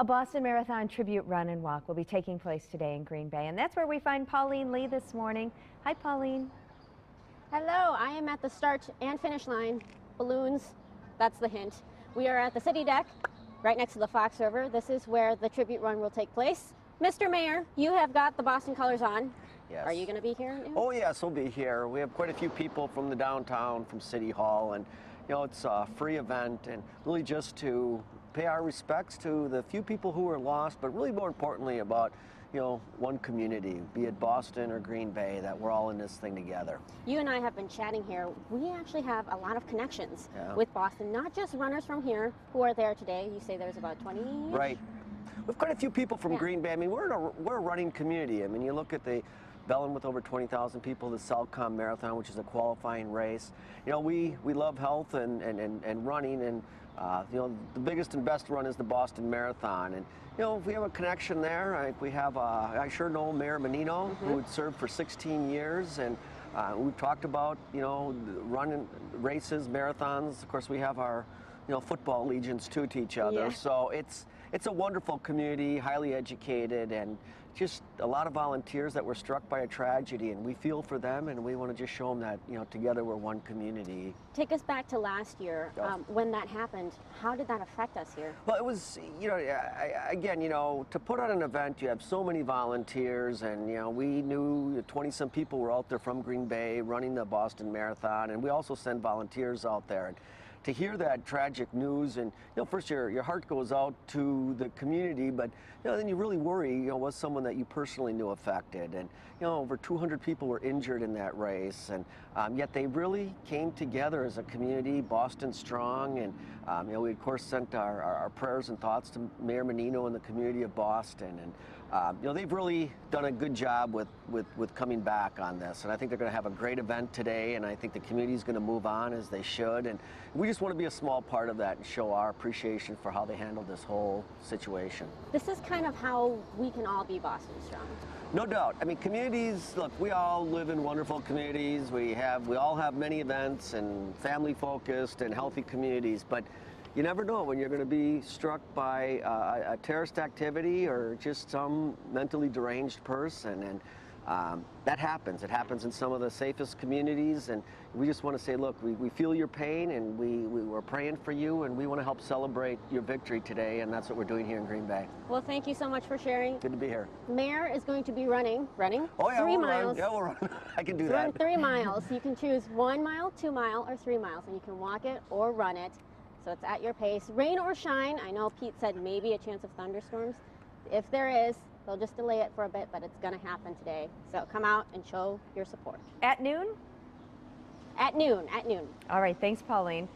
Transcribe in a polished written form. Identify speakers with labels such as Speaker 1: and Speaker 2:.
Speaker 1: A Boston Marathon tribute run and walk will be taking place today in Green Bay, and that's where we find Pauline Lee this morning. Hi, Pauline.
Speaker 2: Hello, I am at the start and finish line. Balloons, that's the hint. We are at the city deck, right next to the Fox River. This is where the tribute run will take place. Mr. Mayor, you have got the Boston colors on.
Speaker 3: Yes.
Speaker 2: Are you going to be here?
Speaker 3: Oh yes, we'll be here. We have quite a few people from the downtown, from City Hall, and it's a free event, and really just to pay our respects to the few people who were lost, but really more importantly about one community, be it Boston or Green Bay, that we're all in this thing together.
Speaker 2: You and I have been chatting here. We actually have a lot of connections with Boston, not just runners from here who are there today. You say there's about 20?
Speaker 3: Right. We've quite a few people from Green Bay. I mean, we're a running community. I mean, you look at the Bellin with over 20,000 people, the Salcom Marathon, which is a qualifying race. We love health and running, and the biggest and best run is the Boston Marathon. And if we have a connection there, we have I sure know Mayor Menino, who had served for 16 years, and we've talked about running races, marathons. Of course, we have our football allegiance too to each other.
Speaker 2: Yeah.
Speaker 3: So it's a wonderful community, highly educated, and just a lot of volunteers that were struck by a tragedy, and we feel for them, and we want to just show them that together we're one community.
Speaker 2: Take us back to last year when that happened. How did that affect us here?
Speaker 3: Well, it was again to put on an event, you have so many volunteers, and we knew 20-some people were out there from Green Bay running the Boston Marathon, and we also send volunteers out there. And to hear that tragic news, and first your heart goes out to the community, but then you really worry, was someone that you personally knew affected? And over 200 people were injured in that race, and yet they really came together as a community, Boston strong. And we of course sent our prayers and thoughts to Mayor Menino and the community of Boston. And they've really done a good job with coming back on this, and I think they're going to have a great event today, and I think the community is going to move on as they should, and we just want to be a small part of that and show our appreciation for how they handled this whole situation.
Speaker 2: This is kind of how we can all be Boston strong.
Speaker 3: No doubt. I mean, communities, look, we all live in wonderful communities. We all have many events and family focused and healthy communities, but you never know when you're going to be struck by a terrorist activity or just some mentally deranged person, and that happens. It happens in some of the safest communities, and we just want to say, look, we feel your pain, and we're praying for you, and we want to help celebrate your victory today, and that's what we're doing here in Green Bay.
Speaker 2: Well, thank you so much for sharing.
Speaker 3: Good to be here.
Speaker 2: Mayor is going to be running
Speaker 3: oh, yeah,
Speaker 2: 3
Speaker 3: we'll
Speaker 2: miles.
Speaker 3: Run. Yeah, we'll run. I can do that.
Speaker 2: Run 3 miles. You can choose 1 mile, 2 mile, or 3 miles, and you can walk it or run it. So it's at your pace. Rain or shine. I know Pete said maybe a chance of thunderstorms. If there is, they'll just delay it for a bit, but it's going to happen today. So come out and show your support.
Speaker 1: At noon?
Speaker 2: At noon, at noon.
Speaker 1: All right, thanks, Pauline.